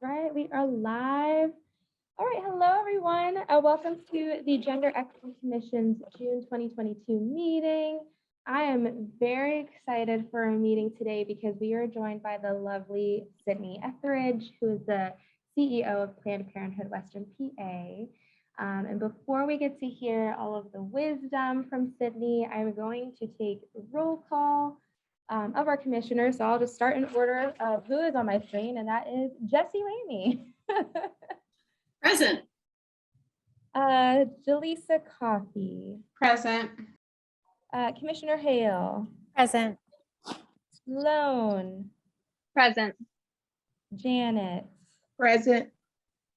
Right, we are live. All right, hello everyone. Welcome to the Gender Equity Commission's June 2022 meeting. I am very excited for our meeting today because we are joined by the lovely Sydney Etheridge, who is the CEO of Planned Parenthood Western PA. And before we get to hear all of the wisdom from Sydney, I'm going to take a roll call of our commissioners. So I'll just start in order of who is on my screen, and that is Jessie Ramey. Present. Jaleesa Coffey. Present. Commissioner Hale. Present. Sloan. Present. Janet. Present.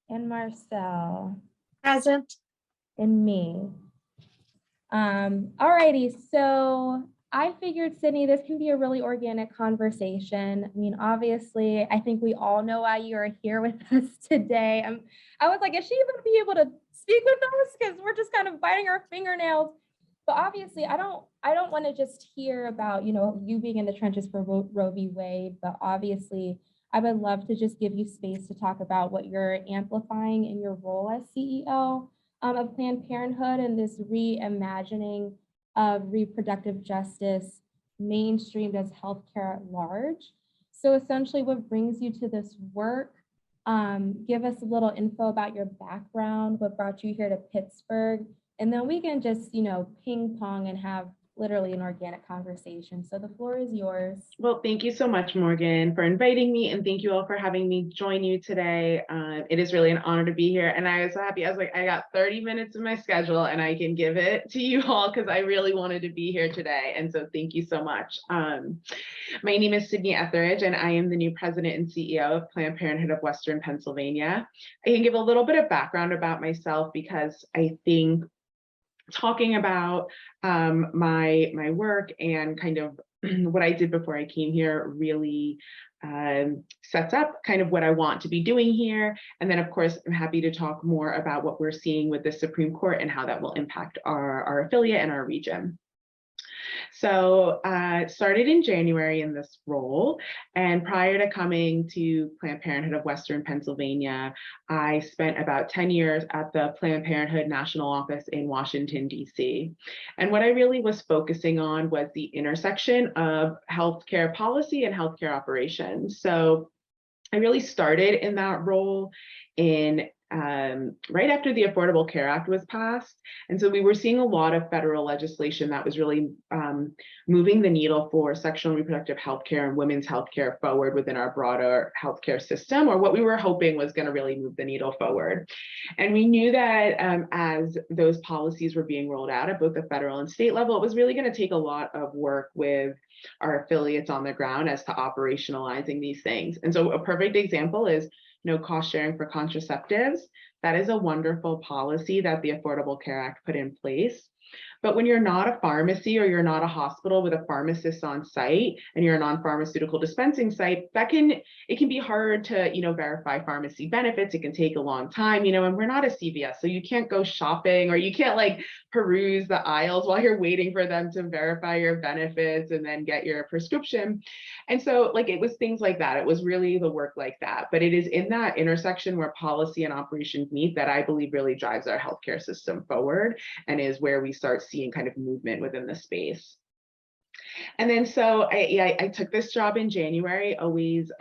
And Marcel. Present. And me. Alrighty, so I figured, Sydney, this can be a really organic conversation. I mean, obviously, I think we all know why you are here with us today. I was like, is she even going to be able to speak with us? Because we're just kind of biting our fingernails. But obviously, I don't want to just hear about, you being in the trenches for Roe v. Wade. But obviously, I would love to just give you space to talk about what you're amplifying in your role as CEO of Planned Parenthood and this reimagining of reproductive justice mainstreamed as healthcare at large. So essentially what brings you to this work, give us a little info about your background, what brought you here to Pittsburgh, and then we can just, ping pong and have literally an organic conversation. So the floor is yours. Well, thank you so much, Morgan, for inviting me, and thank you all for having me join you today. It is really an honor to be here, and I was so happy. I was like, I got 30 minutes of my schedule, and I can give it to you all because I really wanted to be here today, and so thank you so much. My name is Sydney Etheridge, and I am the new president and CEO of Planned Parenthood of Western Pennsylvania. I can give a little bit of background about myself because I think talking about my work and kind of what I did before I came here really sets up kind of what I want to be doing here. And then, of course, I'm happy to talk more about what we're seeing with the Supreme Court and how that will impact our affiliate and our region. So started in January in this role, and prior to coming to Planned Parenthood of Western Pennsylvania, I spent about 10 years at the Planned Parenthood National Office in Washington, D.C. And what I really was focusing on was the intersection of healthcare policy and healthcare operations. So I really started in that role in right after the Affordable Care Act was passed. And so we were seeing a lot of federal legislation that was really moving the needle for sexual and reproductive health care and women's health care forward within our broader healthcare system, or what we were hoping was going to really move the needle forward. And we knew that as those policies were being rolled out at both the federal and state level, it was really going to take a lot of work with our affiliates on the ground as to operationalizing these things. And so a perfect example is cost sharing for contraceptives. That is a wonderful policy that the Affordable Care Act put in place. But when you're not a pharmacy or you're not a hospital with a pharmacist on site and you're a non-pharmaceutical dispensing site, it can be hard to, verify pharmacy benefits. It can take a long time, and we're not a CVS, so you can't go shopping or you can't peruse the aisles while you're waiting for them to verify your benefits and then get your prescription. And so it was things like that. It was really the work like that. But it is in that intersection where policy and operations meet that I believe really drives our healthcare system forward and is where we start seeing kind of movement within the space. And then so I took this job in January, always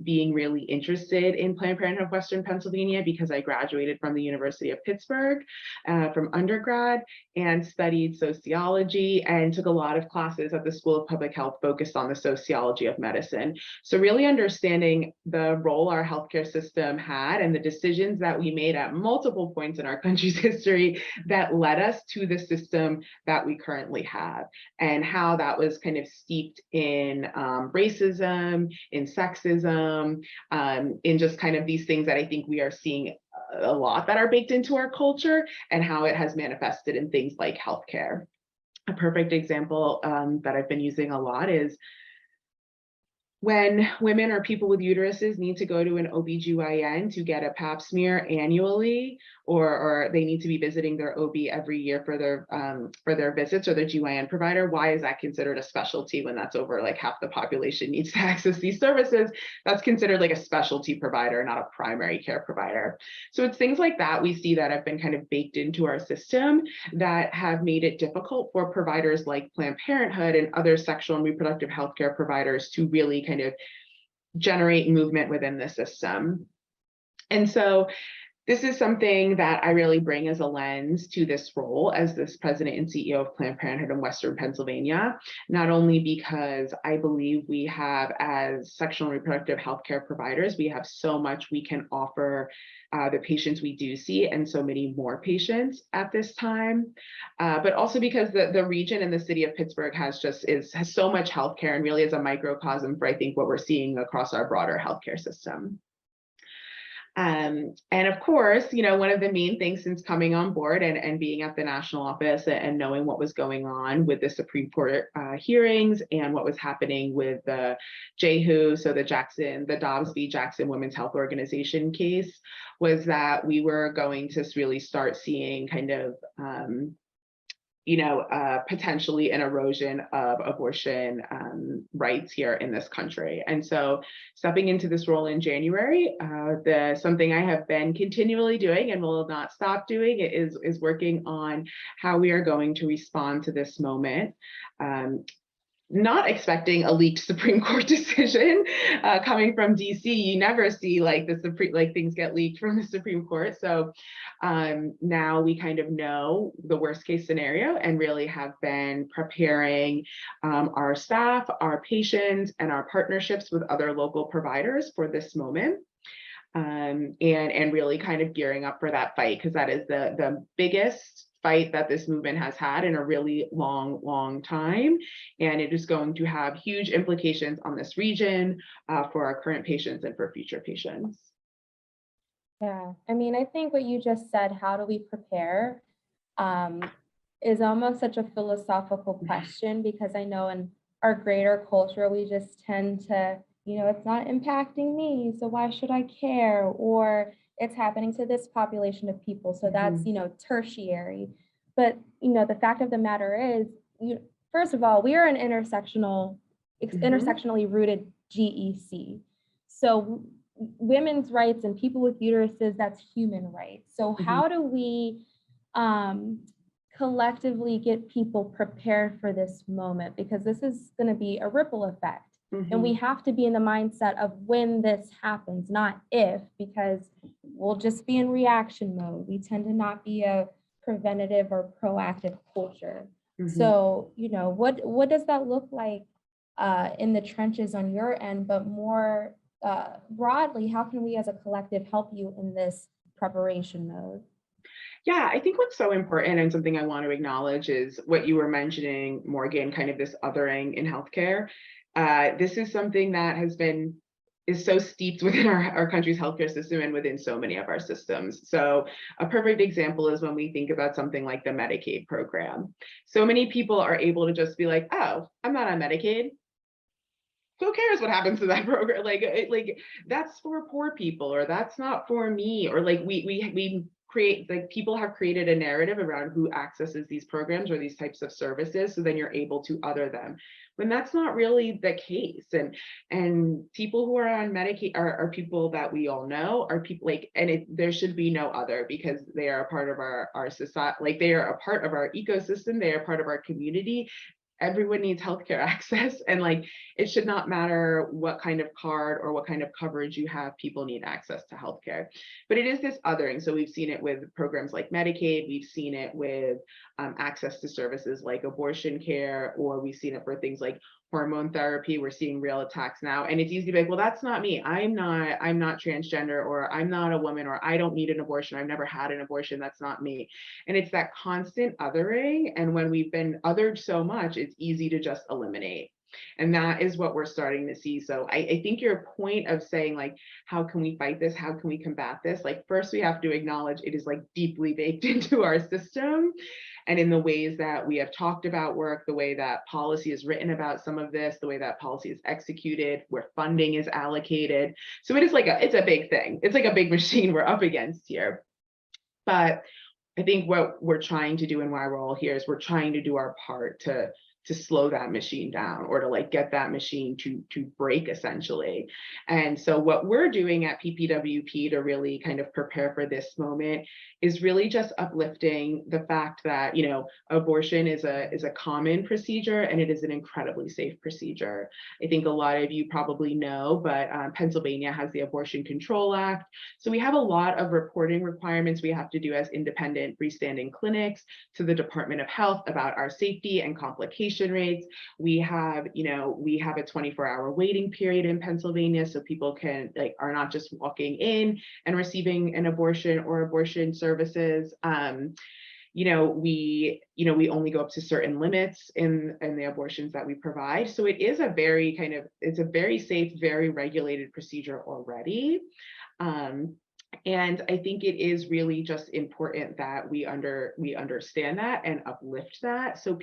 being really interested in Planned Parenthood of Western Pennsylvania because I graduated from the University of Pittsburgh from undergrad and studied sociology and took a lot of classes at the School of Public Health focused on the sociology of medicine. So really understanding the role our healthcare system had and the decisions that we made at multiple points in our country's history that led us to the system that we currently have, and how that was kind of steeped in racism, in sexism, in just kind of these things that I think we are seeing a lot that are baked into our culture, and how it has manifested in things like healthcare. A perfect example that I've been using a lot is when women or people with uteruses need to go to an OBGYN to get a pap smear annually, or they need to be visiting their OB every year for their visits, or their GYN provider, why is that considered a specialty when that's over like half the population needs to access these services? That's considered like a specialty provider, not a primary care provider. So it's things like that we see that have been kind of baked into our system that have made it difficult for providers like Planned Parenthood and other sexual and reproductive healthcare providers to really kind of generate movement within the system. And so this is something that I really bring as a lens to this role as this president and CEO of Planned Parenthood in Western Pennsylvania, not only because I believe we have, as sexual and reproductive healthcare providers, we have so much we can offer the patients we do see, and so many more patients at this time, but also because the region and the city of Pittsburgh has so much healthcare and really is a microcosm for, I think, what we're seeing across our broader healthcare system. And of course, one of the main things since coming on board and being at the national office and knowing what was going on with the Supreme Court hearings and what was happening with the JHU, so the Dobbs v. Jackson Women's Health Organization case, was that we were going to really start seeing kind of potentially an erosion of abortion rights here in this country. And so stepping into this role in January, something I have been continually doing and will not stop doing is working on how we are going to respond to this moment. Not expecting a leaked Supreme Court decision coming from DC. You never see things get leaked from the Supreme Court. So now we kind of know the worst case scenario and really have been preparing our staff, our patients, and our partnerships with other local providers for this moment. And really kind of gearing up for that fight, because that is the biggest fight that this movement has had in a really long time. And it is going to have huge implications on this region for our current patients and for future patients. Yeah, I mean, I think what you just said, how do we prepare, is almost such a philosophical question, because I know in our greater culture, we just tend to, it's not impacting me, so why should I care? Or it's happening to this population of people, so that's, tertiary. But, the fact of the matter is, first of all, we are an intersectionally rooted GEC. So women's rights and people with uteruses, that's human rights. So how do we collectively get people prepared for this moment? Because this is going to be a ripple effect. And we have to be in the mindset of when this happens, not if, because we'll just be in reaction mode. We tend to not be a preventative or proactive culture. So, what does that look like in the trenches on your end, but more broadly, how can we as a collective help you in this preparation mode? Yeah, I think what's so important and something I want to acknowledge is what you were mentioning, Morgan, kind of this othering in healthcare. This is something that is so steeped within our country's healthcare system and within so many of our systems. So a perfect example is when we think about something like the Medicaid program. So many people are able to just be like, oh, I'm not on Medicaid. Who cares what happens to that program? Like that's for poor people, or that's not for me, or like we create, like, people have created a narrative around who accesses these programs or these types of services, so then you're able to other them, when that's not really the case. And people who are on Medicaid are people that we all know, are people there should be no other, because they are a part of our society, like they are a part of our ecosystem, they are part of our community. Everyone needs healthcare access, and it should not matter what kind of card or what kind of coverage you have, people need access to healthcare. But it is this othering. So we've seen it with programs like Medicaid, we've seen it with access to services like abortion care, or we've seen it for things like hormone therapy. We're seeing real attacks now, and it's easy to be like, well, that's not me. I'm not transgender, or I'm not a woman, or I don't need an abortion. I've never had an abortion. That's not me. And it's that constant othering. And when we've been othered so much, it's easy to just eliminate. And that is what we're starting to see. So I think your point of saying like, how can we fight this? How can we combat this? Like, first we have to acknowledge it is like deeply baked into our system, and in the ways that we have talked about work, the way that policy is written about some of this, the way that policy is executed, where funding is allocated. So it is like it's a big thing. It's like a big machine we're up against here. But I think what we're trying to do and why we're all here is we're trying to do our part to slow that machine down, or to like get that machine to break essentially. And so what we're doing at PPWP to really kind of prepare for this moment is really just uplifting the fact that, you know, abortion is a common procedure, and it is an incredibly safe procedure. I think a lot of you probably know, but Pennsylvania has the Abortion Control Act. So we have a lot of reporting requirements we have to do as independent freestanding clinics to the Department of Health about our safety and complications rates. We have, you know, we have a 24-hour waiting period in Pennsylvania, so people can like are not just walking in and receiving an abortion or abortion services. You know, we only go up to certain limits in the abortions that we provide. So it is a very it's a very safe, very regulated procedure already. And I think it is really just important that we understand that and uplift that, so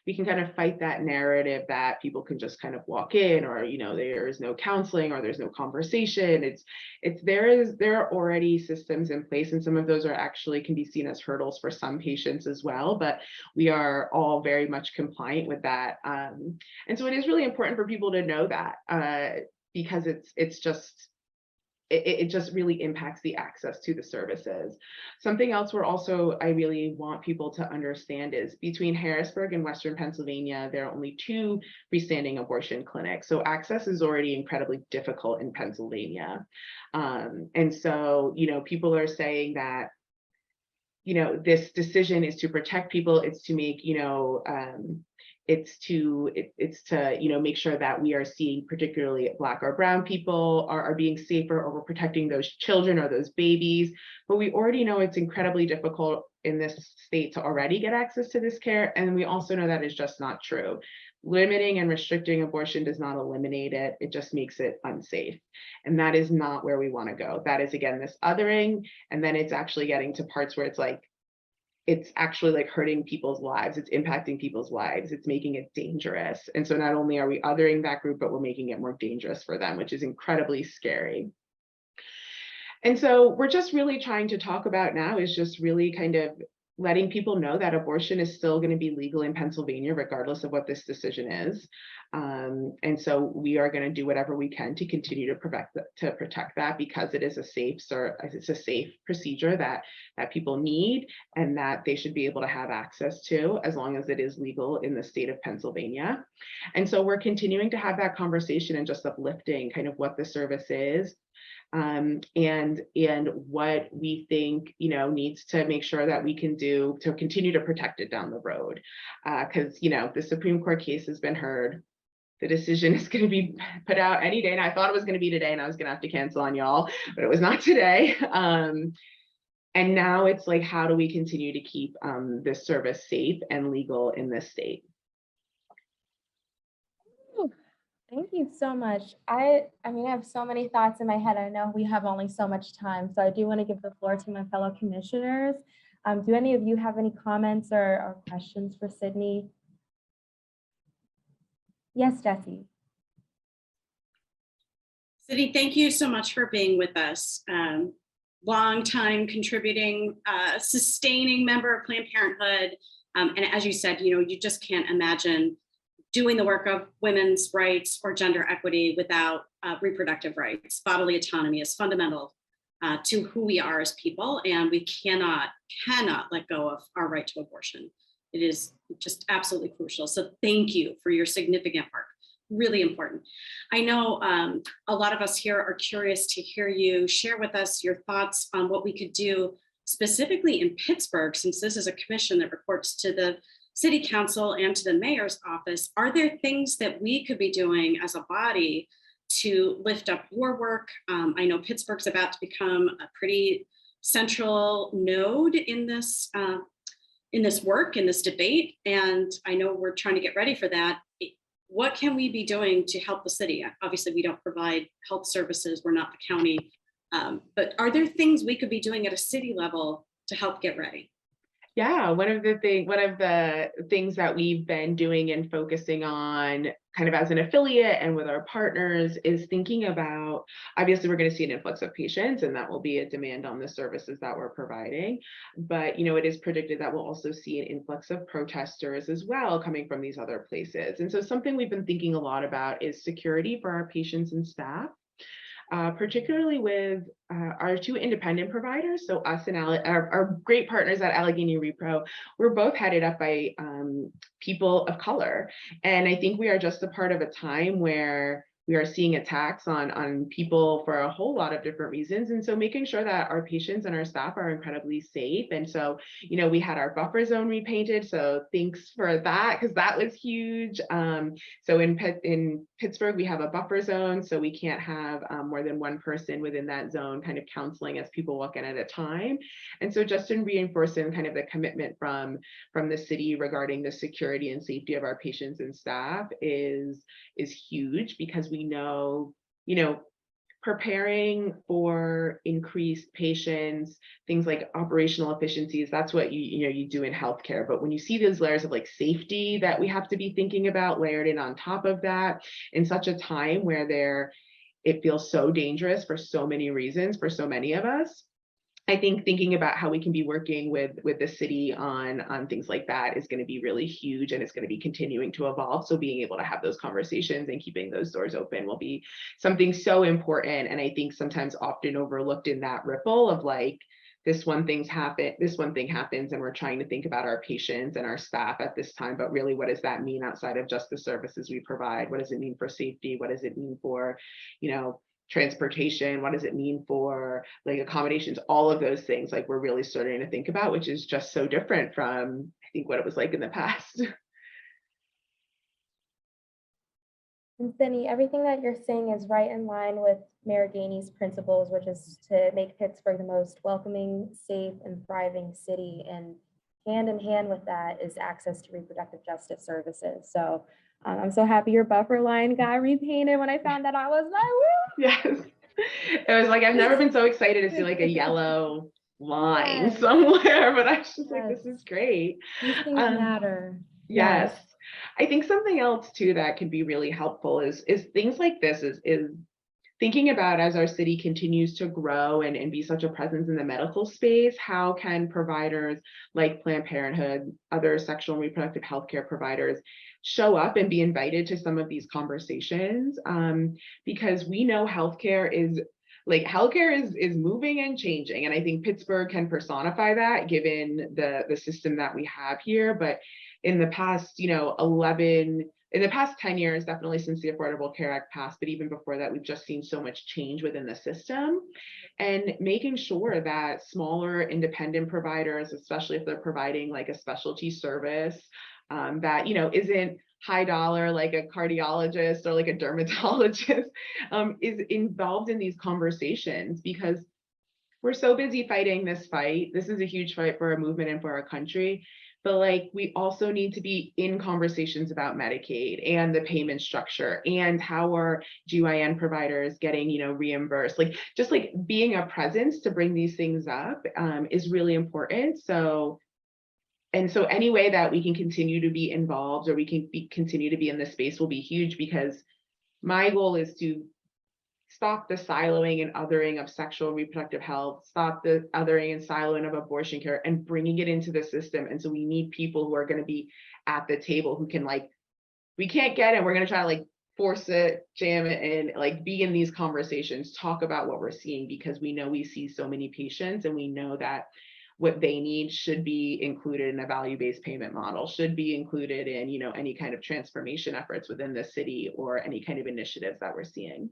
we can kind of fight that narrative that people can just kind of walk in, or, you know, there is no counseling or there's no conversation. There are already systems in place, and some of those are actually can be seen as hurdles for some patients as well, but we are all very much compliant with that. And so it is really important for people to know that, because it just really impacts the access to the services. Something else I really want people to understand is between Harrisburg and Western Pennsylvania, there are only 2 freestanding abortion clinics. So access is already incredibly difficult in Pennsylvania. And so, you know, people are saying that, you know, this decision is to protect people, it's to make, you know, it's to you know, make sure that we are seeing particularly Black or brown people are being safer, or we're protecting those children or those babies. But we already know it's incredibly difficult in this state to already get access to this care, and we also know that is just not true. Limiting and restricting abortion does not eliminate it, it just makes it unsafe. And that is not where we want to go. That is, again, this othering, and then it's actually getting to parts where it's actually like hurting people's lives, it's impacting people's lives, it's making it dangerous. And so not only are we othering that group, but we're making it more dangerous for them, which is incredibly scary. And so we're just really trying to talk about now is just really kind of letting people know that abortion is still going to be legal in Pennsylvania, regardless of what this decision is. And so we are going to do whatever we can to continue to protect that, because it is a safe procedure that people need, and that they should be able to have access to, as long as it is legal in the state of Pennsylvania. And so we're continuing to have that conversation and just uplifting kind of what the service is. And what we think, you know, needs to make sure that we can do to continue to protect it down the road. Because, you know, the Supreme Court case has been heard. The decision is going to be put out any day. And I thought it was going to be today, and I was going to have to cancel on y'all, but it was not today. And now it's like, how do we continue to keep this service safe and legal in this state? Thank you so much. I mean, I have so many thoughts in my head. I know we have only so much time, so I do want to give the floor to my fellow commissioners. Do any of you have any comments or questions for Sydney? Yes, Jessie. Sydney, thank you so much for being with us. Long time contributing, sustaining member of Planned Parenthood. And as you said, you know, you just can't imagine doing the work of women's rights or gender equity without reproductive rights. Bodily autonomy is fundamental to who we are as people, and we cannot let go of our right to abortion. It is just absolutely crucial. So thank you for your significant work. Really important. I know a lot of us here are curious to hear you share with us your thoughts on what we could do specifically in Pittsburgh, since this is a commission that reports to the City Council and to the mayor's office. Are there things that we could be doing as a body to lift up your work? I know Pittsburgh's about to become a pretty central node in this work, in this debate, and I know we're trying to get ready for that. what can we be doing to help the city? Obviously, we don't provide health services. We're not the county. But are there things we could be doing at a city level to help get ready? Yeah, one of the things that we've been doing and focusing on kind of as an affiliate and with our partners is thinking about, obviously we're going to see an influx of patients and that will be a demand on the services that we're providing. But, it is predicted that we'll also see an influx of protesters as well coming from these other places. And so something we've been thinking a lot about is security for our patients and staff. Particularly with our two independent providers. So us and our great partners at Allegheny Repro, we're both headed up by people of color. And I think we are just a part of a time where we are seeing attacks on people for a whole lot of different reasons. And so making sure that our patients and our staff are incredibly safe. And so, we had our buffer zone repainted. So thanks for that, because that was huge. So in Pittsburgh, we have a buffer zone, so we can't have more than one person within that zone kind of counseling as people walk in at a time. And so just in reinforcing kind of the commitment from the city regarding the security and safety of our patients and staff is huge, because we know, preparing for increased patients, things like operational efficiencies, that's what you do in healthcare. But when you see those layers of like safety that we have to be thinking about layered in on top of that, in such a time where it feels so dangerous for so many reasons for so many of us, I think thinking about how we can be working with the city on things like that is going to be really huge, and it's going to be continuing to evolve. So being able to have those conversations and keeping those doors open will be something so important. And I think sometimes often overlooked in that ripple of like, this one thing happens, and we're trying to think about our patients and our staff at this time. But really, what does that mean outside of just the services we provide? What does it mean for safety? What does it mean for, transportation? What does it mean for like accommodations? All of those things, like we're really starting to think about, which is just so different from I think what it was like in the past. And Cindy, everything that you're saying is right in line with Mayor Gainey's principles, which is to make Pittsburgh the most welcoming, safe, and thriving city. And hand in hand with that is access to reproductive justice services. So I'm so happy your buffer line got repainted. When I found that, I was like, woo! Yes. It was like, I've never been so excited to see like a yellow line Yes. somewhere, but I was just like, Yes. this is great. These things matter. Yes. I think something else too that can be really helpful is things like this is thinking about, as our city continues to grow and be such a presence in the medical space, how can providers like Planned Parenthood, other sexual and reproductive healthcare providers show up and be invited to some of these conversations? Because we know healthcare is moving and changing. And I think Pittsburgh can personify that given the system that we have here. But in the past, in the past 10 years, definitely since the Affordable Care Act passed, but even before that, we've just seen so much change within the system. And making sure that smaller independent providers, especially if they're providing like a specialty service that, isn't high dollar like a cardiologist or like a dermatologist, is involved in these conversations, because we're so busy fighting this fight. This is a huge fight for our movement and for our country. But like, we also need to be in conversations about Medicaid and the payment structure and how are GYN providers getting, reimbursed. Like, just like being a presence to bring these things up is really important. So any way that we can continue to be involved, or we can continue to be in this space, will be huge, because my goal is to stop the siloing and othering of sexual and reproductive health, stop the othering and siloing of abortion care, and bringing it into the system. And so we need people who are going to be at the table, who can we can't get it, we're going to try to force it, jam it in, be in these conversations, talk about what we're seeing, because we know we see so many patients, and we know that what they need should be included in a value-based payment model, should be included in, any kind of transformation efforts within the city, or any kind of initiatives that we're seeing.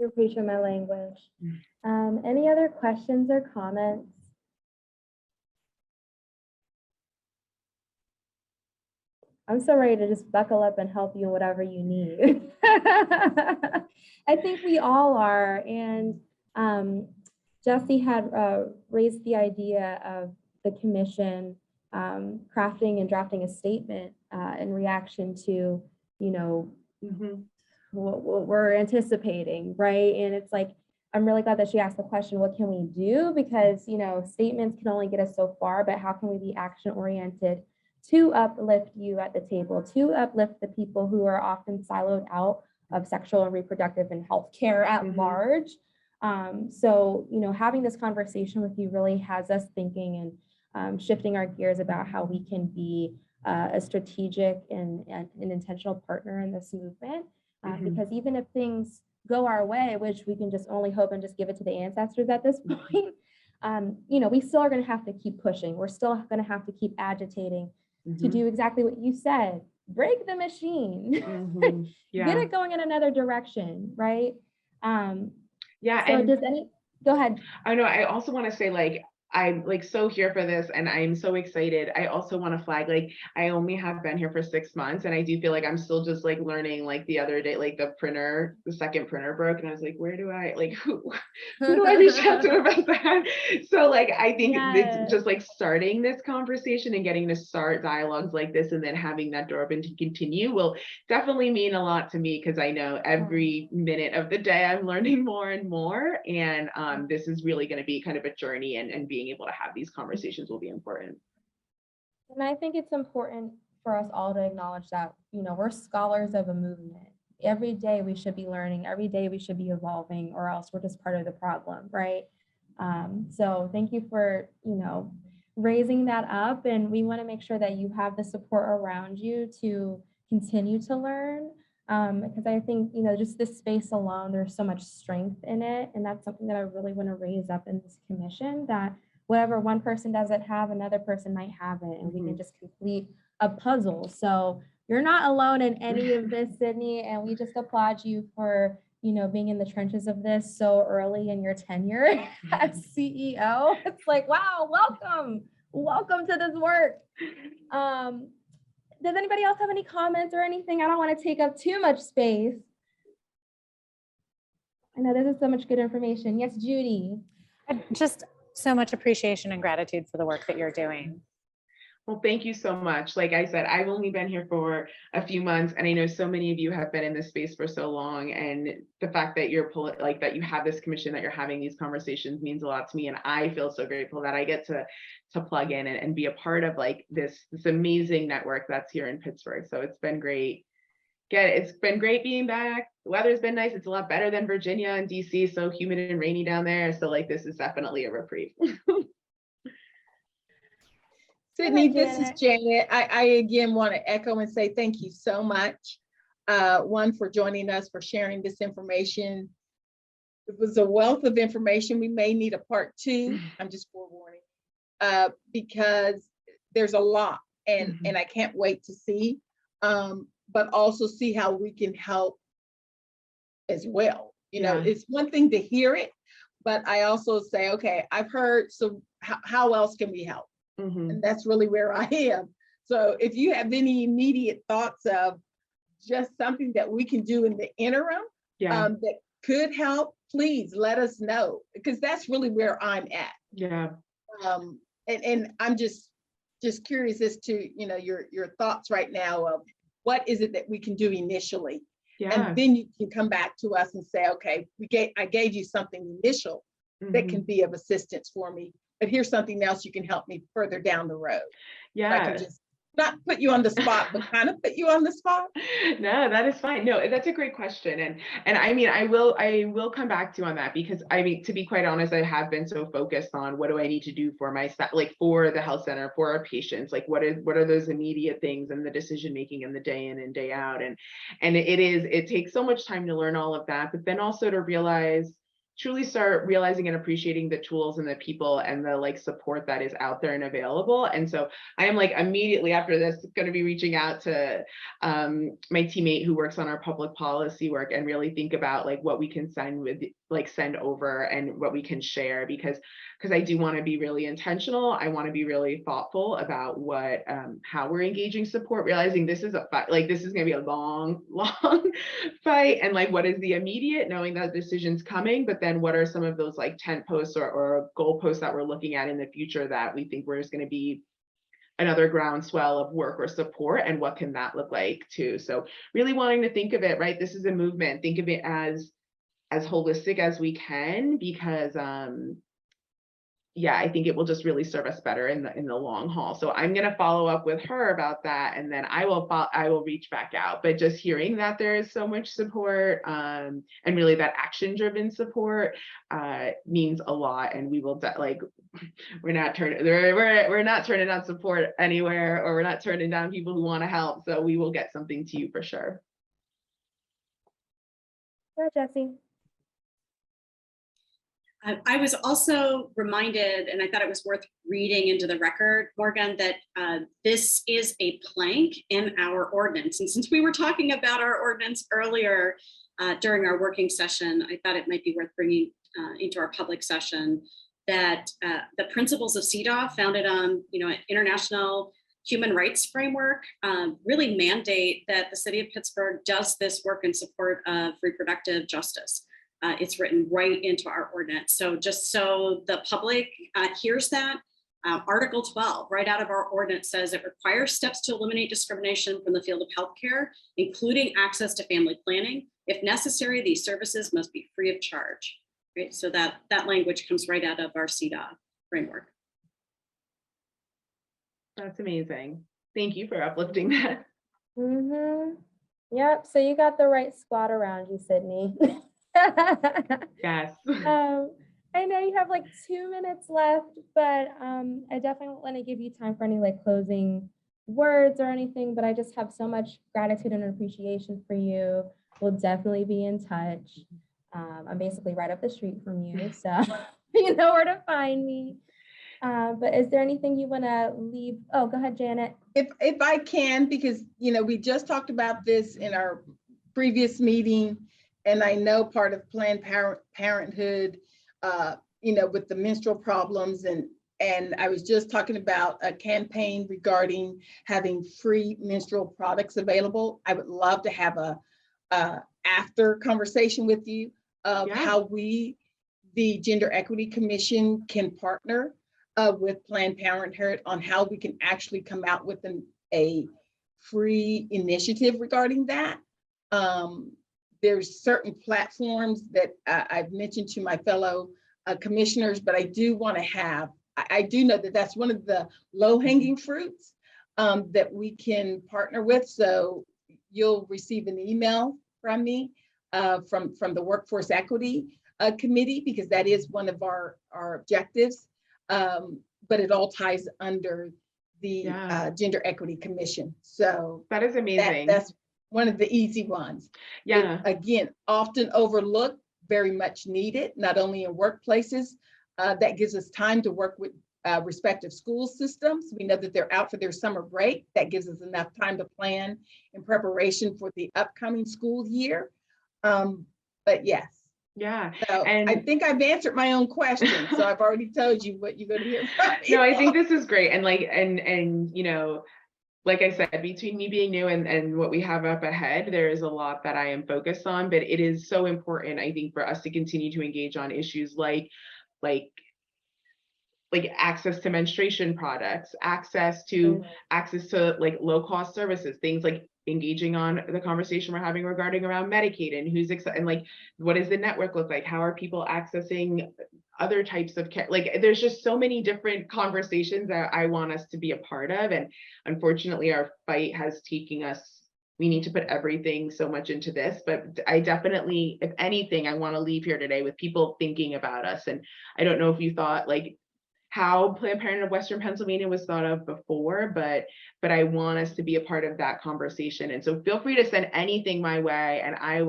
You're preaching my language. Any other questions or comments? I'm so ready to just buckle up and help you whatever you need. I think we all are. And Jesse had raised the idea of the commission crafting and drafting a statement in reaction to, you know, what we're anticipating, right? And it's like, I'm really glad that she asked the question, what can we do? Because, you know, statements can only get us so far, but how can we be action oriented to uplift you at the table, to uplift the people who are often siloed out of sexual and reproductive and healthcare at large? So, you know, having this conversation with you really has us thinking and shifting our gears about how we can be a strategic and an intentional partner in this movement. Because even if things go our way, which we can just only hope and just give it to the ancestors at this point, you know, we still are going to have to keep pushing. We're still going to have to keep agitating to do exactly what you said, break the machine, get it going in another direction, right? So go ahead. I know, I also want to say, like, I'm like so here for this and I'm so excited. I also want to flag, like, I only have been here for 6 months and I do feel like I'm still just like learning. Like the other day, like the second printer broke and I was like, where do I, like, who do I reach out to about that? So like, I think it's just like starting this conversation and getting to start dialogues like this and then having that door open to continue will definitely mean a lot to me, because I know every minute of the day I'm learning more and more. And this is really going to be kind of a journey, and being able to have these conversations will be important. And I think it's important for us all to acknowledge that, you know, we're scholars of a movement. Every day we should be learning, every day we should be evolving, or else we're just part of the problem, right? So thank you for, you know, raising that up. And we want to make sure that you have the support around you to continue to learn. Because I think, you know, just this space alone, there's so much strength in it. And that's something that I really want to raise up in this commission, that whatever one person doesn't have, another person might have it, and we can just complete a puzzle. So you're not alone in any of this, Sydney, and we just applaud you for, you know, being in the trenches of this so early in your tenure as CEO. It's like, wow, welcome to this work. Does anybody else have any comments or anything? I don't want to take up too much space. I know this is so much good information. Yes, Judy. Just so much appreciation and gratitude for the work that you're doing. Well, thank you so much. Like I said, I've only been here for a few months, and I know so many of you have been in this space for so long. And the fact that that you have this commission, that you're having these conversations, means a lot to me. And I feel so grateful that I get to plug in and be a part of like this amazing network that's here in Pittsburgh. So it's been great. It's been great being back. The weather's been nice. It's a lot better than Virginia and DC. So humid and rainy down there. So like, this is definitely a reprieve. Sydney, this is Janet. I again want to echo and say thank you so much. One, for joining us, for sharing this information. It was a wealth of information. We may need a part 2. I'm just forewarning, because there's a lot, and I can't wait to see, but also see how we can help as well. You know, it's one thing to hear it, but I also say, okay, I've heard, so how else can we help? And that's really where I am. So if you have any immediate thoughts of just something that we can do in the interim that could help, please let us know, because that's really where I'm at. And I'm just curious as to, you know, your thoughts right now of what is it that we can do initially. And then you can come back to us and say, okay, I gave you something initial that can be of assistance for me, but here's something else you can help me further down the road. I can just not put you on the spot, but kind of put you on the spot. No, that is fine. No, that's a great question. And I mean, I will come back to you on that, because I mean, to be quite honest, I have been so focused on what do I need to do for my staff, like for the health center, for our patients, like what are those immediate things and the decision making and the day in and day out. And it takes so much time to learn all of that, but then also to truly start realizing and appreciating the tools and the people and the like support that is out there and available. And so I am like immediately after this going to be reaching out to my teammate who works on our public policy work and really think about like what we can send over and what we can share, because I do want to be really intentional. I want to be really thoughtful about how we're engaging support, realizing this is a fight, like this is going to be a long fight, and like what is the immediate, knowing that decision's coming, but then what are some of those like tent posts or goal posts that we're looking at in the future that we think we're just going to be another groundswell of work or support, and what can that look like too. So really wanting to think of it, right? This is a movement. Think of it as holistic as we can, because yeah, I think it will just really serve us better in the long haul. So I'm going to follow up with her about that, and then I will reach back out. But just hearing that there is so much support, and really that action driven support means a lot. And we will like, we're not turning down support anywhere, or we're not turning down people who want to help. So we will get something to you for sure. Yeah, Jesse. I was also reminded, and I thought it was worth reading into the record, Morgan, that this is a plank in our ordinance. And since we were talking about our ordinance earlier during our working session, I thought it might be worth bringing into our public session that the principles of CEDAW, founded on an international human rights framework, really mandate that the city of Pittsburgh does this work in support of reproductive justice. It's written right into our ordinance. So just so the public hears that, Article 12, right out of our ordinance, says it requires steps to eliminate discrimination from the field of healthcare, including access to family planning. If necessary, these services must be free of charge. Right? So that language comes right out of our CEDAW framework. That's amazing. Thank you for uplifting that. Mm-hmm. Yep. So you got the right squad around you, Sydney. Yes. I know you have like 2 minutes left, but I definitely want to give you time for any like closing words or anything, but I just have so much gratitude and appreciation for you. We'll definitely be in touch. I'm basically right up the street from you, so you know where to find me. But is there anything you want to leave? Oh, go ahead, Janet. If I can, because we just talked about this in our previous meeting, and I know part of Planned Parenthood, with the menstrual problems, and I was just talking about a campaign regarding having free menstrual products available. I would love to have a after conversation with you of how we, the Gender Equity Commission, can partner with Planned Parenthood on how we can actually come out with a free initiative regarding that. There's certain platforms that I've mentioned to my fellow commissioners, but I do want to have, I do know that that's one of the low-hanging fruits that we can partner with. So you'll receive an email from me from the Workforce Equity Committee, because that is one of our objectives. But it all ties under the Gender Equity Commission. So that is amazing. That's one of the easy ones. Yeah. Again, often overlooked, very much needed, not only in workplaces. That gives us time to work with respective school systems. We know that they're out for their summer break. That gives us enough time to plan in preparation for the upcoming school year. But yes. Yeah. So and I think I've answered my own question. So I've already told you what you're going to hear from me. No, I think this is great. And like I said, between me being new and what we have up ahead, there is a lot that I am focused on, but it is so important, I think, for us to continue to engage on issues like access to menstruation products, access to like low cost services, things like engaging on the conversation we're having regarding around Medicaid and and like, what does the network look like? How are people accessing other types of care? Like, there's just so many different conversations that I want us to be a part of. And unfortunately, our fight has taken us, we need to put everything so much into this, but I definitely, if anything, I want to leave here today with people thinking about us. And I don't know if you thought like how Planned Parenthood of Western Pennsylvania was thought of before, but I want us to be a part of that conversation. And so feel free to send anything my way, and I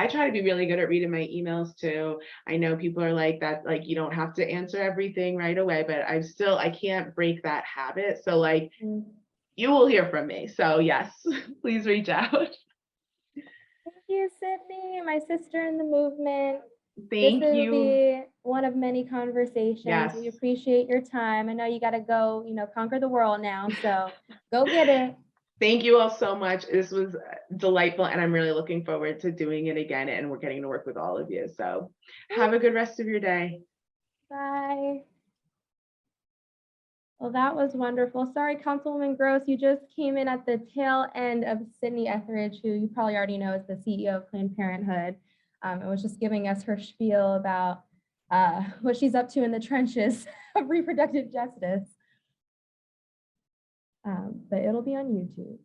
try to be really good at reading my emails too. I know people are like that, like you don't have to answer everything right away, but I can't break that habit. So like you will hear from me. So yes, please reach out. Thank you, Sydney, my sister in the movement. Thank this you. will be one of many conversations. Yes. We appreciate your time. I know you got to go, conquer the world now. So go get it. Thank you all so much. This was delightful, and I'm really looking forward to doing it again, and we're getting to work with all of you. So have a good rest of your day. Bye. Well, that was wonderful. Sorry, Councilwoman Gross, you just came in at the tail end of Sydney Etheridge, who you probably already know is the CEO of Planned Parenthood. And was just giving us her spiel about what she's up to in the trenches of reproductive justice. But it'll be on YouTube.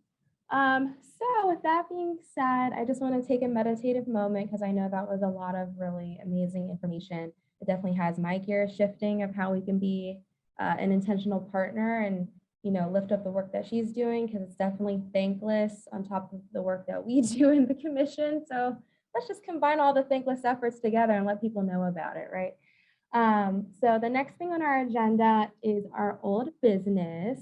So with that being said, I just want to take a meditative moment because I know that was a lot of really amazing information. It definitely has my gears shifting of how we can be an intentional partner and, you know, lift up the work that she's doing, because it's definitely thankless on top of the work that we do in the commission. So let's just combine all the thankless efforts together and let people know about it, right? So the next thing on our agenda is our old business.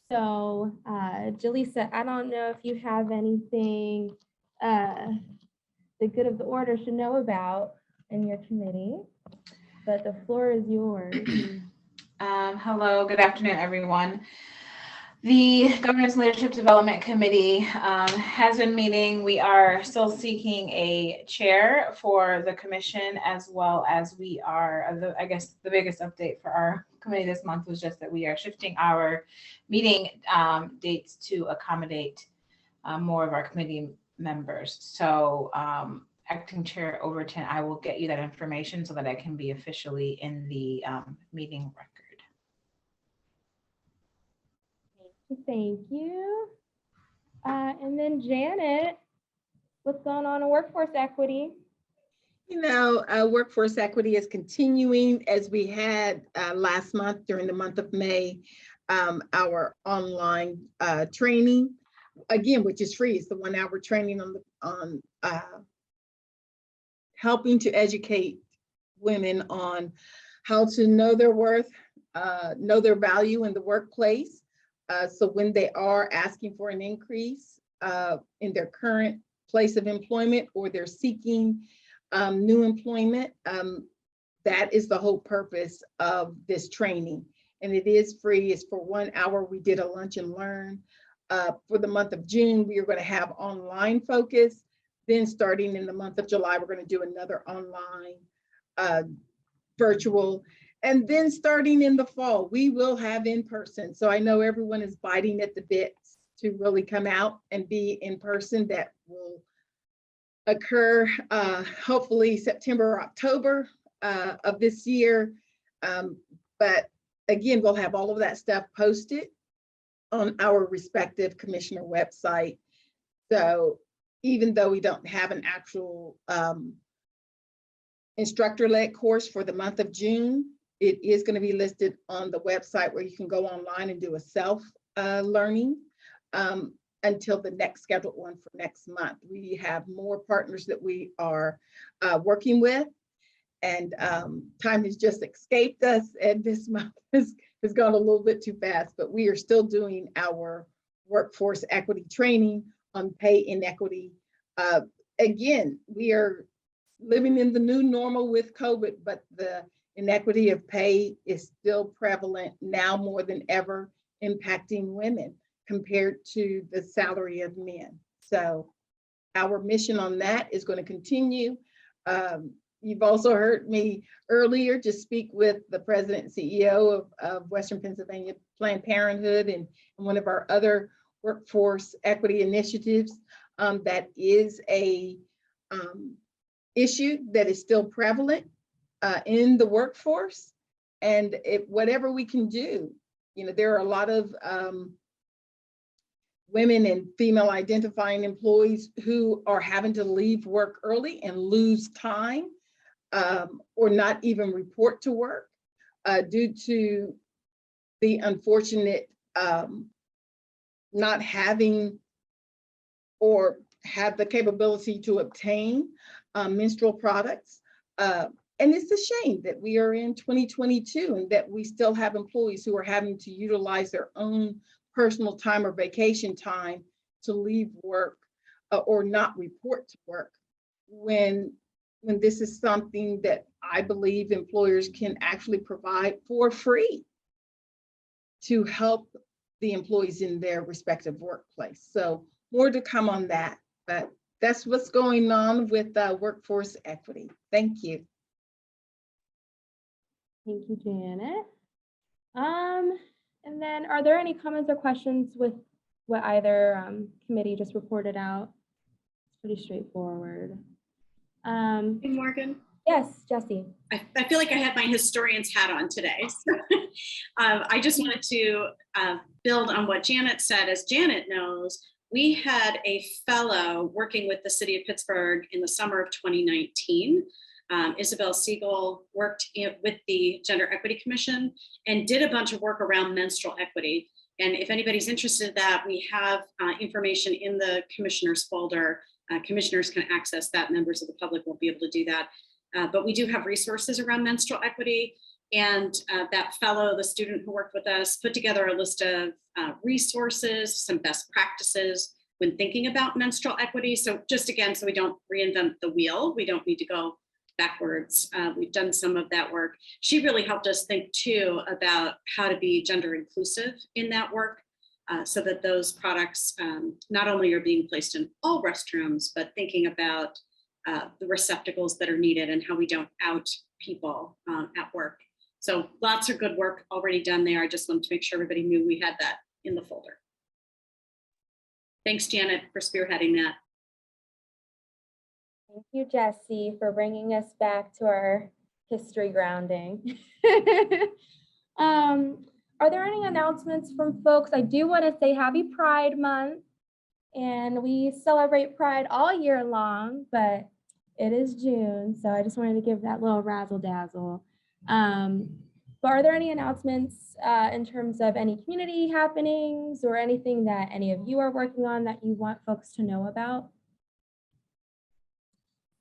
So Jaleesa, I don't know if you have anything the good of the order should know about in your committee, but the floor is yours. Hello, good afternoon, everyone. The Governance and Leadership Development Committee has been meeting. We are still seeking a chair for the commission, as well as we are, I guess the biggest update for our committee this month was just that we are shifting our meeting dates to accommodate more of our committee members. So Acting Chair Overton, I will get you that information so that I can be officially in the meeting record. Thank you. And then Janet, what's going on in workforce equity? You know, workforce equity is continuing as we had last month during the month of May, our online training, again, which is free. It's the 1 hour training on helping to educate women on how to know their worth, know their value in the workplace. So when they are asking for an increase in their current place of employment, or they're seeking new employment, that is the whole purpose of this training. And it is free. It's for 1 hour. We did a lunch and learn. For the month of June, we are going to have online focus. Then starting in the month of July, we're going to do another online virtual. And then starting in the fall, we will have in person. So I know everyone is biting at the bits to really come out and be in person. That will occur hopefully September or October of this year. But again, we'll have all of that stuff posted on our respective commissioner website. So even though we don't have an actual instructor-led course for the month of June, it is going to be listed on the website where you can go online and do a self-learning until the next scheduled one for next month. We have more partners that we are working with, and time has just escaped us, and this month has gone a little bit too fast, but we are still doing our workforce equity training on pay inequity. Again, we are living in the new normal with COVID, but the inequity of pay is still prevalent now more than ever, impacting women compared to the salary of men. So our mission on that is going to continue. You've also heard me earlier just speak with the president and CEO of Western Pennsylvania Planned Parenthood and one of our other workforce equity initiatives. That is a issue that is still prevalent in the workforce, and whatever we can do, you know, there are a lot of women and female identifying employees who are having to leave work early and lose time or not even report to work due to the unfortunate not having or have the capability to obtain menstrual products. And it's a shame that we are in 2022 and that we still have employees who are having to utilize their own personal time or vacation time to leave work or not report to work when this is something that I believe employers can actually provide for free to help the employees in their respective workplace. So more to come on that, but that's what's going on with workforce equity. Thank you. Thank you, Janet. And then are there any comments or questions with what either committee just reported out? It's pretty straightforward. Hey, Morgan. Yes, Jesse. I feel like I had my historian's hat on today. So, I just wanted to build on what Janet said. As Janet knows, we had a fellow working with the city of Pittsburgh in the summer of 2019. Isabel Siegel worked with the Gender Equity Commission and did a bunch of work around menstrual equity. And if anybody's interested in that, we have information in the commissioners folder. Commissioners can access that. Members of the public won't be able to do that. But we do have resources around menstrual equity. And that fellow, the student who worked with us, put together a list of resources, some best practices when thinking about menstrual equity. So just again, so we don't reinvent the wheel, we don't need to go backwards. We've done some of that work. She really helped us think too about how to be gender inclusive in that work, so that those products not only are being placed in all restrooms, but thinking about the receptacles that are needed and how we don't out people at work. So lots of good work already done there. I just wanted to make sure everybody knew we had that in the folder. Thanks, Janet, for spearheading that. Thank you, Jesse, for bringing us back to our history grounding. Are there any announcements from folks? I do want to say happy Pride Month, and we celebrate Pride all year long, but it is June, so I just wanted to give that little razzle dazzle. But are there any announcements in terms of any community happenings or anything that any of you are working on that you want folks to know about?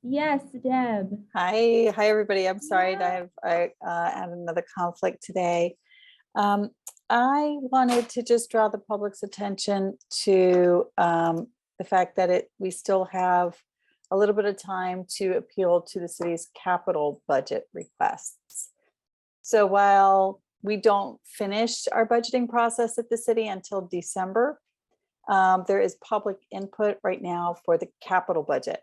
Yes, Deb. Hi, everybody. I'm sorry that I had another conflict today. I wanted to just draw the public's attention to the fact that we still have a little bit of time to appeal to the city's capital budget requests. So while we don't finish our budgeting process at the city until December, there is public input right now for the capital budget.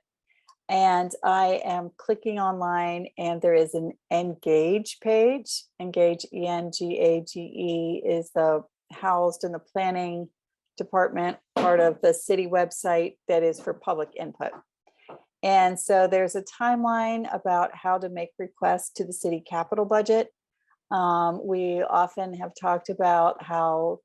And I am clicking online and there is an Engage page. Engage, E-N-G-A-G-E, is housed in the planning department, part of the city website that is for public input. And so there's a timeline about how to make requests to the city capital budget. We often have talked about how,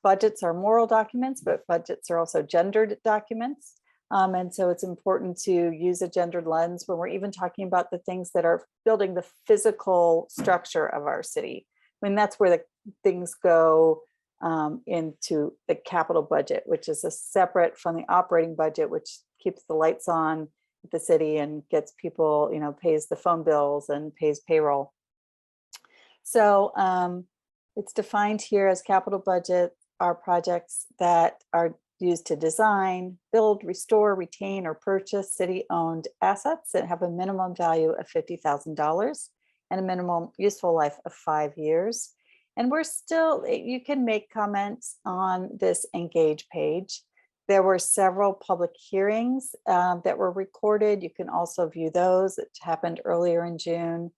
budgets are moral documents, but budgets are also gendered documents. And so it's important to use a gendered lens when we're even talking about the things that are building the physical structure of our city. I mean, that's where the things go into the capital budget, which is a separate from the operating budget, which keeps the lights on at the city and gets people, pays the phone bills and pays payroll. So it's defined here as capital budget are projects that are used to design, build, restore, retain, or purchase city-owned assets that have a minimum value of $50,000 and a minimum useful life of 5 years. And you can make comments on this Engage page. There were several public hearings that were recorded. You can also view those. It happened earlier in June.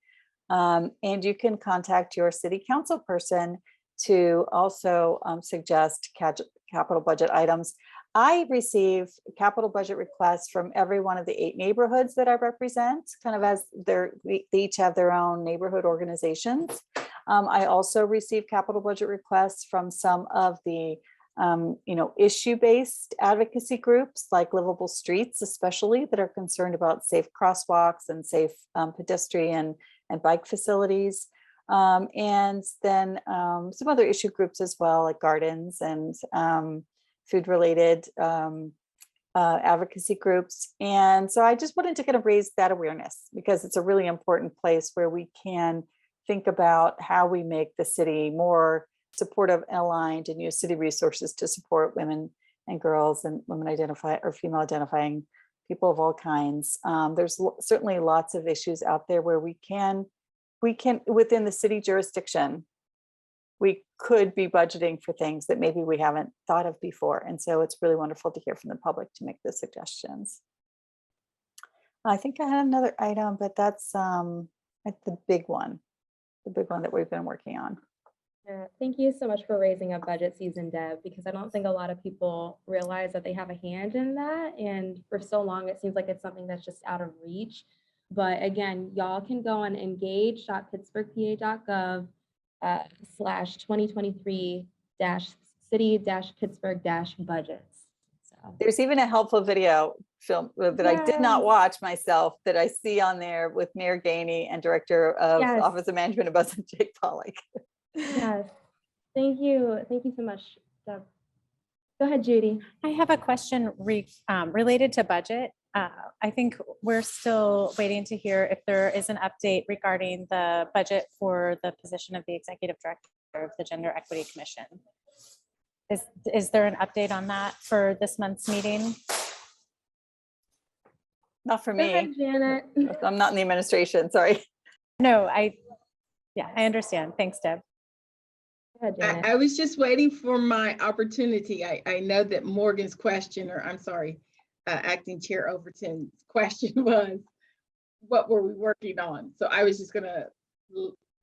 And you can contact your city council person to also suggest capital budget items. I receive capital budget requests from every one of the 8 neighborhoods that I represent, kind of as they each have their own neighborhood organizations. I also receive capital budget requests from some of the issue-based advocacy groups like Livable Streets, especially, that are concerned about safe crosswalks and safe pedestrian and bike facilities. And then some other issue groups as well, like gardens and food-related advocacy groups. And so I just wanted to kind of raise that awareness, because it's a really important place where we can think about how we make the city more supportive and aligned, and use city resources to support women and girls and women identify or female identifying people of all kinds. There's certainly lots of issues out there where we can within the city jurisdiction, we could be budgeting for things that maybe we haven't thought of before. And so it's really wonderful to hear from the public to make the suggestions. I think I had another item, but that's the big one that we've been working on. Yeah, thank you so much for raising up budget season, Deb, because I don't think a lot of people realize that they have a hand in that. And for so long, it seems like it's something that's just out of reach. But again, y'all can go on engage.pittsburghpa.gov slash 2023 dash city dash Pittsburgh dash budgets. So There's even a helpful video film that I did not yes, watch myself that I see on there with Mayor Gainey and Director of yes, Office of Management and Budget, Jake Pollock. yes. Thank you. Thank you so much, Deb. Go ahead, Judy. I have a question related to budget. I think we're still waiting to hear if there is an update regarding the budget for the position of the Executive Director of the Gender Equity Commission. Is there an update on that for this month's meeting? Not for Go ahead, me. Janet. I'm not in the administration, sorry. No, I understand. Thanks, Deb. Go ahead, Janet. I was just waiting for my opportunity. I know that Morgan's question, or I'm sorry, Acting Chair Overton's question was, what were we working on? So I was just gonna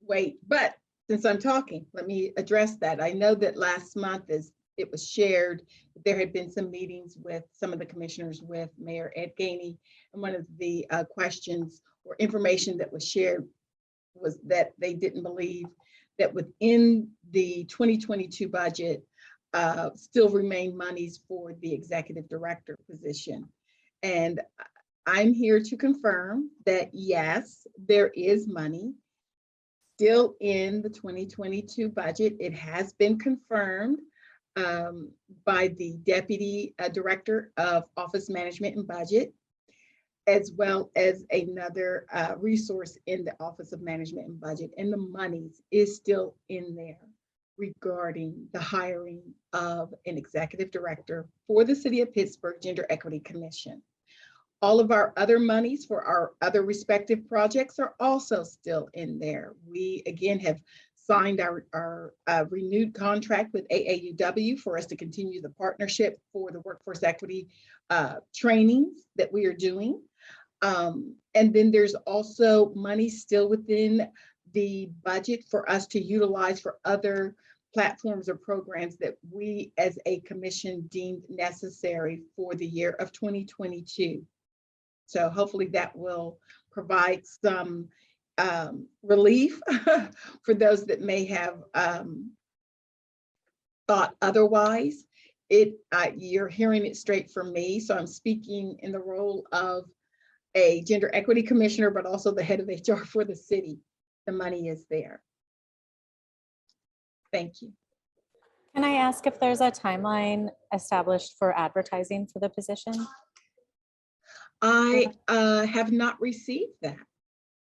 wait, but since I'm talking, let me address that. I know that last month, as it was shared, there had been some meetings with some of the commissioners with Mayor Ed Gainey, and one of the questions or information that was shared was that they didn't believe that within the 2022 budget still remain monies for the executive director position. And I'm here to confirm that yes, there is money still in the 2022 budget. It has been confirmed by the Deputy Director of Office Management and Budget, as well as another resource in the Office of Management and Budget. And the monies is still in there regarding the hiring of an executive director for the City of Pittsburgh Gender Equity Commission. All of our other monies for our other respective projects are also still in there. We, again, have signed our renewed contract with AAUW for us to continue the partnership for the workforce equity trainings that we are doing. And then there's also money still within the budget for us to utilize for other platforms or programs that we as a commission deemed necessary for the year of 2022. So hopefully that will provide some relief for those that may have thought otherwise. You're hearing it straight from me, so I'm speaking in the role of a gender equity commissioner, but also the head of HR for the city. The money is there. Thank you. Can I ask if there's a timeline established for advertising for the position? I have not received that.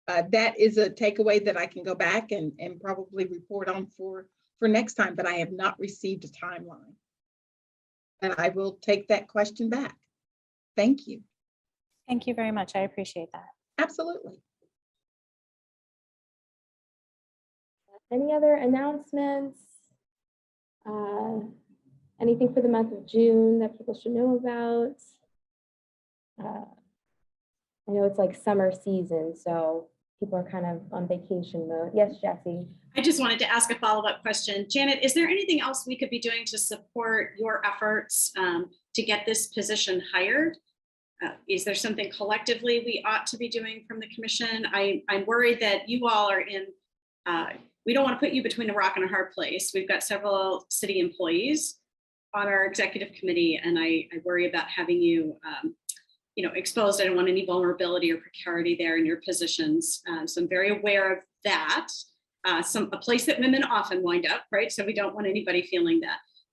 That is a takeaway that I can go back and probably report on for next time, but I have not received a timeline. And I will take that question back. Thank you. Thank you very much. I appreciate that. Absolutely. Any other announcements? Anything for the month of June that people should know about? I know it's like summer season, so people are kind of on vacation mode. Yes, Jesse. I just wanted to ask a follow-up question. Janet, is there anything else we could be doing to support your efforts to get this position hired? Is there something collectively we ought to be doing from the commission? I'm worried that you all are in, we don't want to put you between a rock and a hard place. We've got several city employees on our executive committee, and I worry about having you exposed. I don't want any vulnerability or precarity there in your positions. So I'm very aware of that. A place that women often wind up, right? So we don't want anybody feeling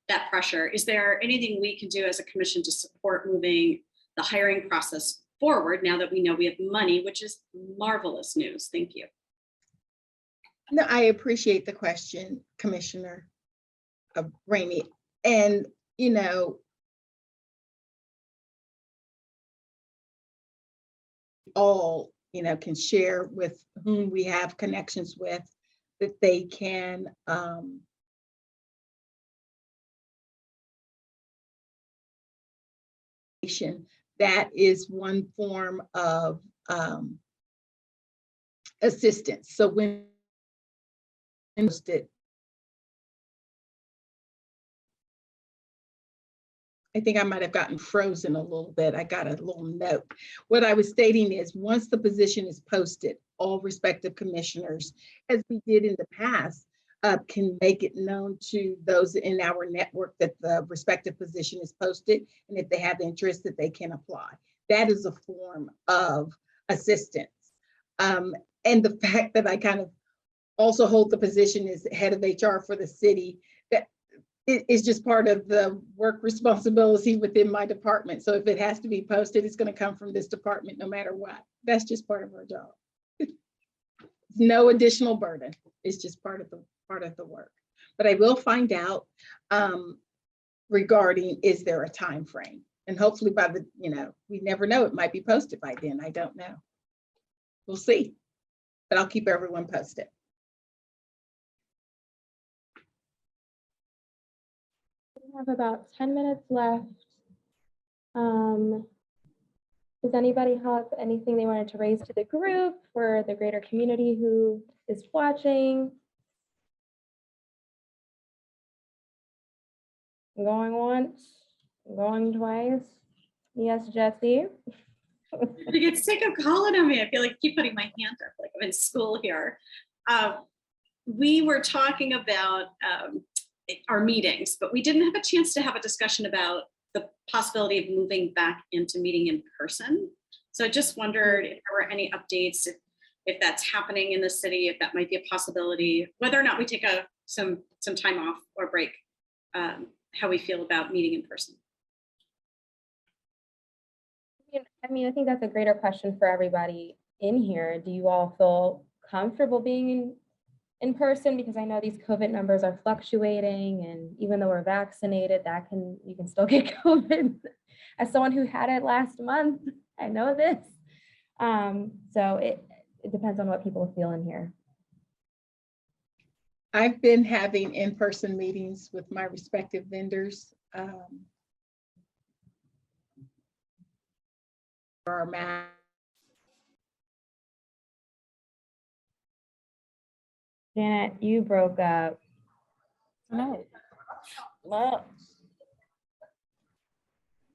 that pressure. Is there anything we can do as a commission to support moving the hiring process forward now that we know we have money, which is marvelous news? Thank you. No, I appreciate the question, Commissioner Ramey. And, all, can share with whom we have connections with, that they can that is one form of assistance. So when I think I might have gotten frozen a little bit. I got a little note. What I was stating is once the position is posted, all respective commissioners, as we did in the past, can make it known to those in our network that the respective position is posted. And if they have interest, that they can apply. That is a form of assistance. And the fact that I kind of also hold the position as head of HR for the city, that it is just part of the work responsibility within my department. So if it has to be posted, it's going to come from this department no matter what. That's just part of our job. No additional burden. It's just part of the work. But I will find out regarding, is there a time frame? And hopefully by the, we never know, it might be posted by then. I don't know. We'll see. But I'll keep everyone posted. We have about 10 minutes left. Does anybody have anything they wanted to raise to the group or the greater community who is watching? Going once, going twice. Yes, Jesse. I get sick of calling on me. I feel like I keep putting my hand up like I'm in school here. We were talking about our meetings, but we didn't have a chance to have a discussion about the possibility of moving back into meeting in person. So I just wondered if there were any updates, if that's happening in the city, if that might be a possibility, whether or not we take some time off or break, how we feel about meeting in person. I think that's a greater question for everybody in here. Do you all feel comfortable being in person? Because I know these COVID numbers are fluctuating, and even though we're vaccinated, you can still get COVID. As someone who had it last month, I know this. So it depends on what people feel in here. I've been having in-person meetings with my respective vendors. Janet, you broke up. No. Well,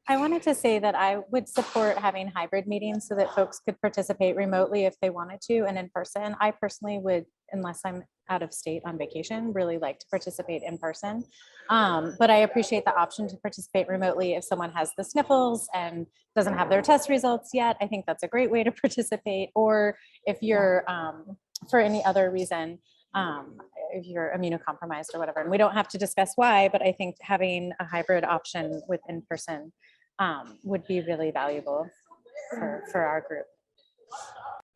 I wanted to say that I would support having hybrid meetings so that folks could participate remotely if they wanted to and in person. I personally would, unless I'm out of state on vacation, really like to participate in person. But I appreciate the option to participate remotely if someone has the sniffles and doesn't have their test results yet. I think that's a great way to participate. Or if you're, for any other reason, if you're immunocompromised or whatever. And we don't have to discuss why, but I think having a hybrid option with in-person would be really valuable for our group.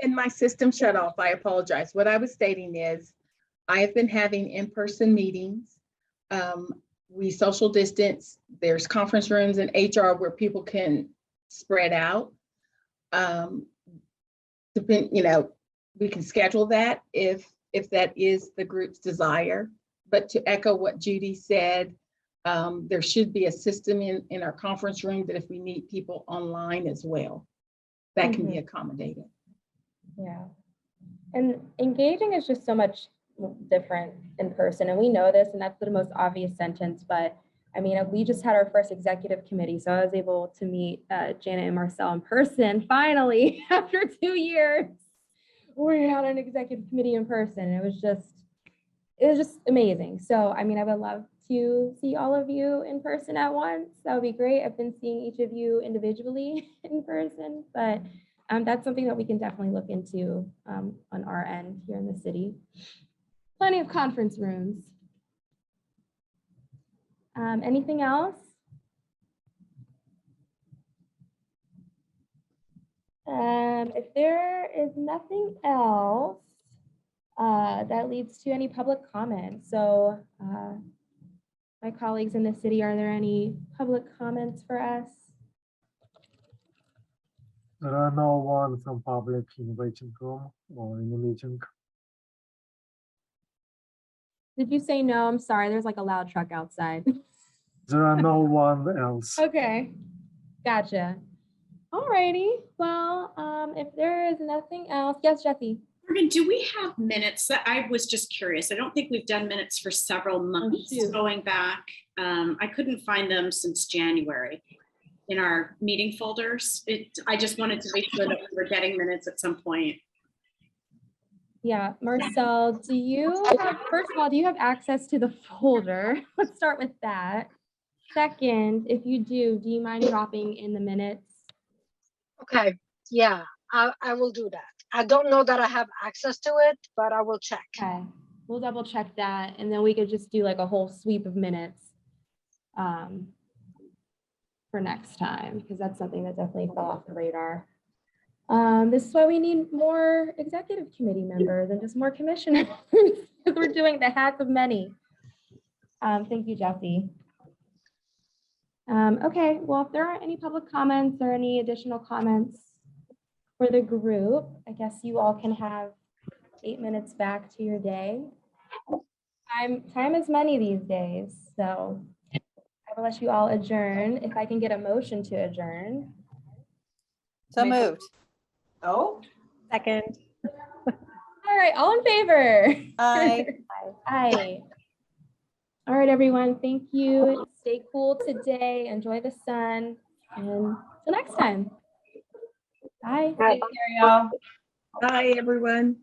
And my system shut off. I apologize. What I was stating is I have been having in-person meetings. We social distance. There's conference rooms and HR where people can spread out. We can schedule that if that is the group's desire. But to echo what Judy said, there should be a system in our conference room that if we need people online as well, that can be accommodated. yeah. And engaging is just so much different in person. And we know this, and that's the most obvious sentence. But I mean, we just had our first executive committee. So I was able to meet Janet and Marcel in person, finally, after 2 years. We had an executive committee in person. And it was just amazing. So, I mean, I would love to see all of you in person at once. That would be great. I've been seeing each of you individually in person, but that's something that we can definitely look into on our end here in the city. Plenty of conference rooms. Anything else? If there is nothing else, that leads to any public comment. So my colleagues in the city, are there any public comments for us? There are no one from public in waiting room or in the meeting. Did you say no? I'm sorry, there's like a loud truck outside. There are no one else. Okay, gotcha. Alrighty, well, if there is nothing else, yes, Jesse. Morgan, do we have minutes? I was just curious. I don't think we've done minutes for several months shoot. going back. I couldn't find them since January in our meeting folders. I just wanted to make sure that we were getting minutes at some point. Yeah, Marcel, do you have, first of all, do you have access to the folder? Let's start with that. Second, if you do you mind dropping in the minutes? Okay, yeah, I will do that. I don't know that I have access to it, but I will check. Okay, we'll double check that, and then we could just do like a whole sweep of minutes for next time, because that's something that definitely fell off the radar. This is why we need more executive committee members and just more commissioners, because we're doing the hats of many. Thank you, Jesse. Okay, well, if there aren't any public comments or any additional comments for the group, I guess you all can have 8 minutes back to your day. Time is money these days, so I will let you all adjourn. If I can get a motion to adjourn. So moved. Oh, Second. All right, all in favor? Aye. Aye. All right, everyone, thank you. Stay cool today, enjoy the sun, and till next time. Bye. take care, y'all. Bye, everyone.